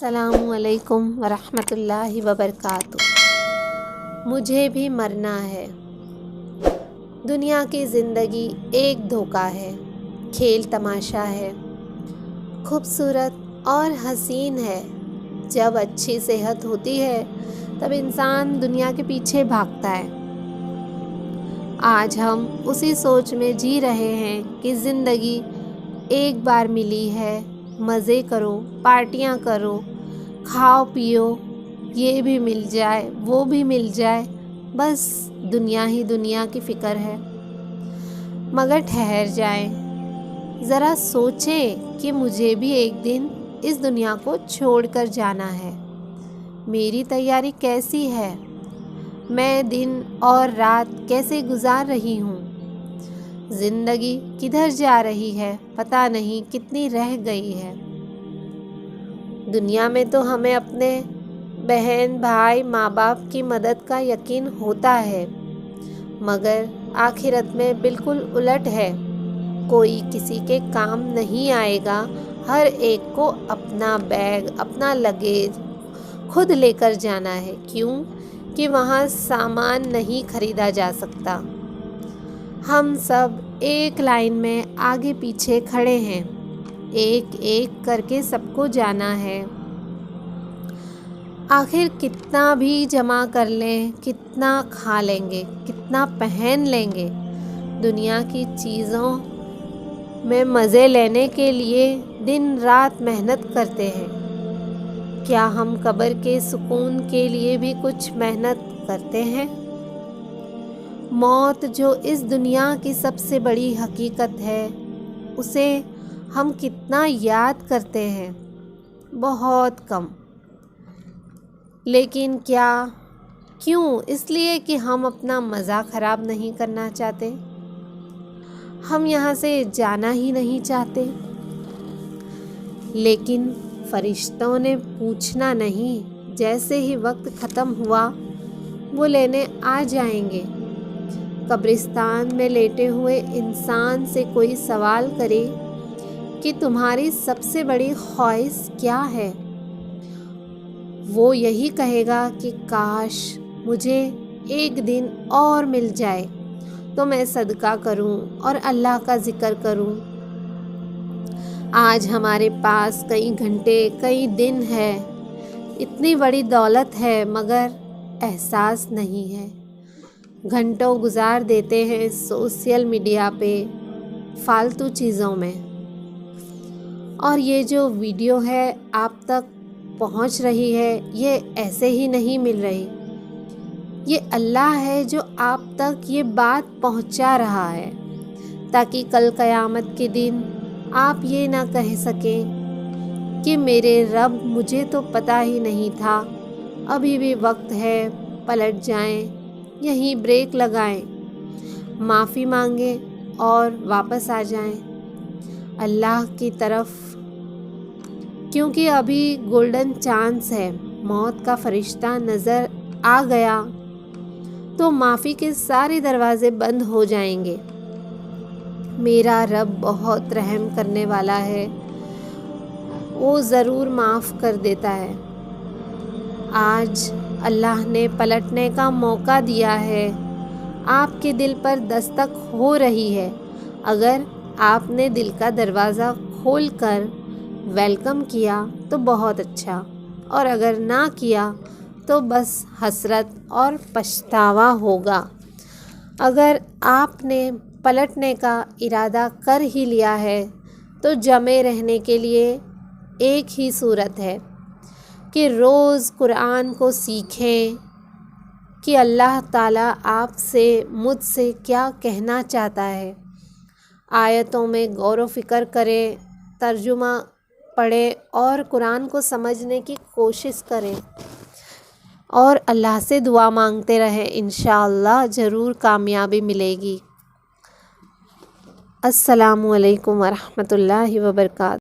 السلام علیکم ورحمۃ اللہ وبرکاتہ۔ مجھے بھی مرنا ہے۔ دنیا کی زندگی ایک دھوکہ ہے، کھیل تماشا ہے، خوبصورت اور حسین ہے۔ جب اچھی صحت ہوتی ہے تب انسان دنیا کے پیچھے بھاگتا ہے۔ آج ہم اسی سوچ میں جی رہے ہیں کہ زندگی ایک بار ملی ہے، مزے کرو، پارٹیاں کرو، کھاؤ پیو، یہ بھی مل جائے وہ بھی مل جائے، بس دنیا ہی دنیا کی فکر ہے۔ مگر ٹھہر جائیں، ذرا سوچیں کہ مجھے بھی ایک دن اس دنیا کو چھوڑ کر جانا ہے۔ میری تیاری کیسی ہے؟ میں دن اور رات کیسے گزار رہی ہوں؟ زندگی کدھر جا رہی ہے؟ پتہ نہیں کتنی رہ گئی ہے۔ دنیا میں تو ہمیں اپنے بہن بھائی ماں باپ کی مدد کا یقین ہوتا ہے، مگر آخرت میں بالکل الٹ ہے۔ کوئی کسی کے کام نہیں آئے گا، ہر ایک کو اپنا بیگ، اپنا لگیج خود لے کر جانا ہے، کیوں کہ وہاں سامان نہیں خریدا جا سکتا۔ ہم سب ایک لائن میں آگے پیچھے کھڑے ہیں، ایک ایک کر کے سب کو جانا ہے۔ آخر کتنا بھی جمع کر لیں، کتنا کھا لیں گے، کتنا پہن لیں گے، دنیا کی چیزوں میں مزے لینے کے لیے دن رات محنت کرتے ہیں۔ کیا ہم قبر کے سکون کے لیے بھی کچھ محنت کرتے ہیں؟ موت جو اس دنیا کی سب سے بڑی حقیقت ہے، اسے ہم کتنا یاد کرتے ہیں؟ بہت کم۔ لیکن کیوں؟ اس لیے کہ ہم اپنا مزہ خراب نہیں کرنا چاہتے، ہم یہاں سے جانا ہی نہیں چاہتے۔ لیکن فرشتوں نے پوچھنا نہیں، جیسے ہی وقت ختم ہوا وہ لینے آ جائیں گے۔ قبرستان میں لیٹے ہوئے انسان سے کوئی سوال کرے کہ تمہاری سب سے بڑی خواہش کیا ہے؟ وہ یہی کہے گا کہ کاش مجھے ایک دن اور مل جائے تو میں صدقہ کروں اور اللہ کا ذکر کروں۔ آج ہمارے پاس کئی گھنٹے، کئی دن ہے، اتنی بڑی دولت ہے، مگر احساس نہیں ہے۔ گھنٹوں گزار دیتے ہیں سوشل میڈیا پہ، فالتو چیزوں میں، اور یہ جو ویڈیو ہے آپ تک پہنچ رہی ہے، یہ ایسے ہی نہیں مل رہی۔ یہ اللہ ہے جو آپ تک یہ بات پہنچا رہا ہے، تاکہ کل قیامت کے دن آپ یہ نہ کہہ سکیں کہ میرے رب مجھے تو پتہ ہی نہیں تھا۔ ابھی بھی وقت ہے، پلٹ جائیں، یہیں بریک لگائیں، معافی مانگیں اور واپس آ جائیں اللہ کی طرف، کیونکہ ابھی گولڈن چانس ہے۔ موت کا فرشتہ نظر آ گیا تو معافی کے سارے دروازے بند ہو جائیں گے۔ میرا رب بہت رحم کرنے والا ہے، وہ ضرور معاف کر دیتا ہے۔ آج اللہ نے پلٹنے کا موقع دیا ہے، آپ کے دل پر دستک ہو رہی ہے۔ اگر آپ نے دل کا دروازہ کھول کر ویلکم کیا تو بہت اچھا، اور اگر نہ کیا تو بس حسرت اور پچھتاوا ہوگا۔ اگر آپ نے پلٹنے کا ارادہ کر ہی لیا ہے تو جمے رہنے کے لیے ایک ہی صورت ہے کہ روز قرآن کو سیکھیں کہ اللہ تعالیٰ آپ سے، مجھ سے کیا کہنا چاہتا ہے۔ آیتوں میں غور و فکر کریں، ترجمہ پڑھیں اور قرآن کو سمجھنے کی کوشش کریں، اور اللہ سے دعا مانگتے رہیں، انشاءاللہ ضرور کامیابی ملے گی۔ السلام علیکم ورحمۃ اللہ وبرکاتہ۔